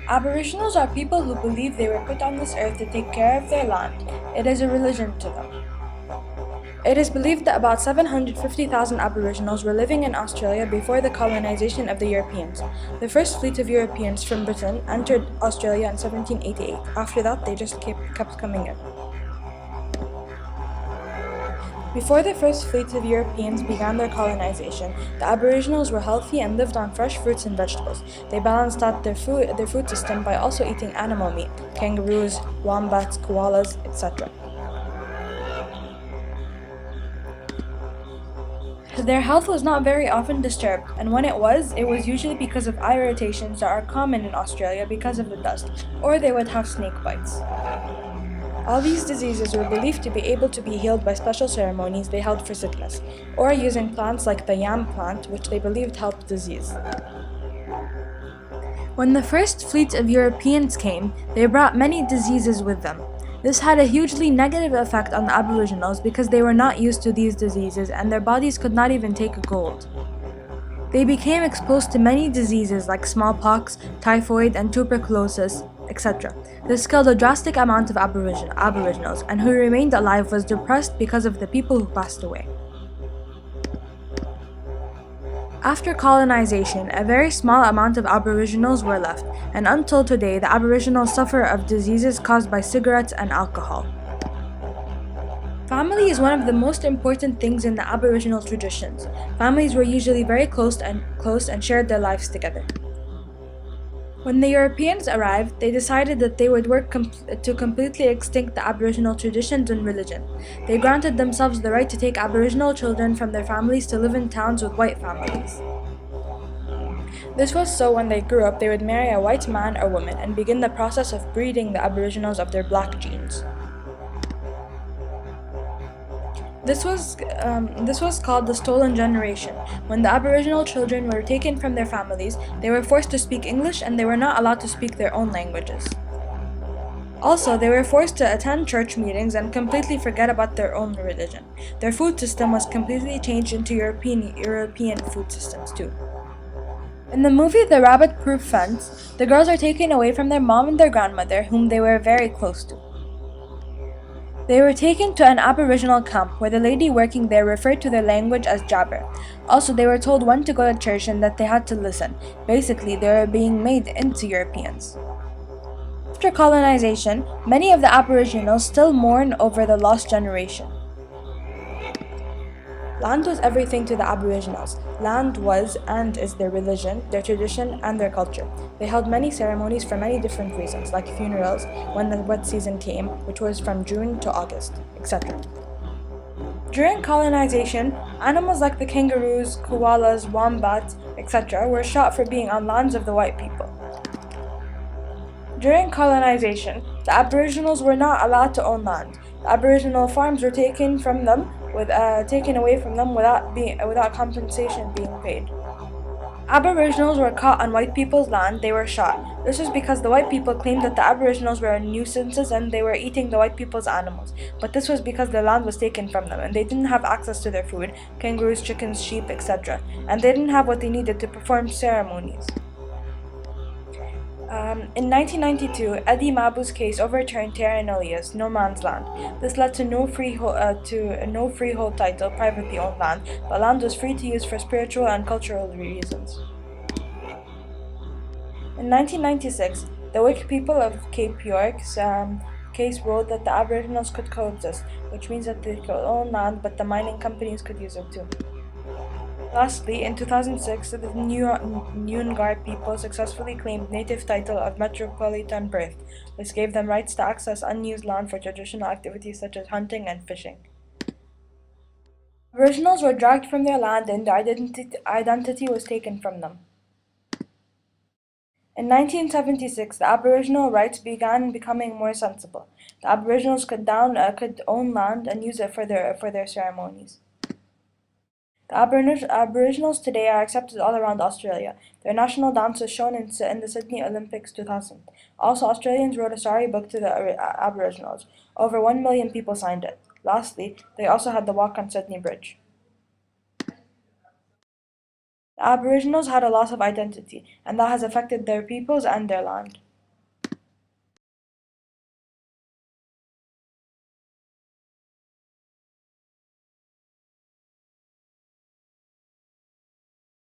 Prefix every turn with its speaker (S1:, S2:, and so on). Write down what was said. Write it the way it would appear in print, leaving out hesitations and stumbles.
S1: Aboriginals are people who believe they were put on this earth to take care of their land. It is a religion to them. It is believed that about 750,000 Aboriginals were living in Australia before the colonization of the Europeans. The first fleet of Europeans from Britain entered Australia in 1788. After that, they just kept coming in. Before the first fleet of Europeans began their colonization, the Aboriginals were healthy and lived on fresh fruits and vegetables. They balanced out their food system by also eating animal meat, kangaroos, wombats, koalas, etc. Their health was not very often disturbed, and when it was usually because of eye irritations that are common in Australia because of the dust, or they would have snake bites. All these diseases were believed to be able to be healed by special ceremonies they held for sickness, or using plants like the yam plant, which they believed helped disease. When the first fleet of Europeans came, they brought many diseases with them. This had a hugely negative effect on the Aboriginals because they were not used to these diseases and their bodies could not even take a cold. They became exposed to many diseases like smallpox, typhoid, and tuberculosis, etc. This killed a drastic amount of Aboriginals, and who remained alive was depressed because of the people who passed away. After colonization, a very small amount of Aboriginals were left, and until today, the Aboriginals suffer of diseases caused by cigarettes and alcohol. Family is one of the most important things in the Aboriginal traditions. Families were usually very close and shared their lives together. When the Europeans arrived, they decided that they would work to completely extinct the Aboriginal traditions and religion. They granted themselves the right to take Aboriginal children from their families to live in towns with white families. This was so when they grew up, they would marry a white man or woman and begin the process of breeding the Aboriginals of their black genes. This was called the stolen generation. When the Aboriginal children were taken from their families, they were forced to speak English and they were not allowed to speak their own languages. Also, they were forced to attend church meetings and completely forget about their own religion. Their food system was completely changed into European food systems too. In the movie The Rabbit-Proof Fence, the girls are taken away from their mom and their grandmother, whom they were very close to. They were taken to an Aboriginal camp where the lady working there referred to their language as Jabber. Also, they were told when to go to church and that they had to listen. Basically, they were being made into Europeans. After colonization, many of the Aboriginals still mourn over the lost generation. Land was everything to the Aboriginals. Land was and is their religion, their tradition, and their culture. They held many ceremonies for many different reasons, like funerals, when the wet season came, which was from June to August, etc. During colonization, animals like the kangaroos, koalas, wombats, etc. were shot for being on lands of the white people. During colonization, the Aboriginals were not allowed to own land. The Aboriginal farms were taken away from them without compensation being paid. Aboriginals were caught on white people's land, they were shot. This was because the white people claimed that the Aboriginals were nuisances and they were eating the white people's animals. But this was because their land was taken from them and they didn't have access to their food, kangaroos, chickens, sheep, etc. And they didn't have what they needed to perform ceremonies. In 1992, Eddie Mabu's case overturned Terra Nullius, no man's land. This led to no freehold title, privately owned land, but land was free to use for spiritual and cultural reasons. In 1996, the Wik people of Cape York's case ruled that the Aboriginals could coexist, which means that they could own land, but the mining companies could use it too. Lastly, in 2006, the Noongar people successfully claimed native title of metropolitan birth, which gave them rights to access unused land for traditional activities such as hunting and fishing. Aboriginals were dragged from their land and their identity was taken from them. In 1976, the Aboriginal rights began becoming more sensible. The Aboriginals could own land and use it for their ceremonies. The Aboriginals today are accepted all around Australia. Their national dance was shown in the Sydney Olympics 2000. Also, Australians wrote a sorry book to the Aboriginals. Over 1 million people signed it. Lastly, they also had the Walk on Sydney Bridge. The Aboriginals had a loss of identity, and that has affected their peoples and their land.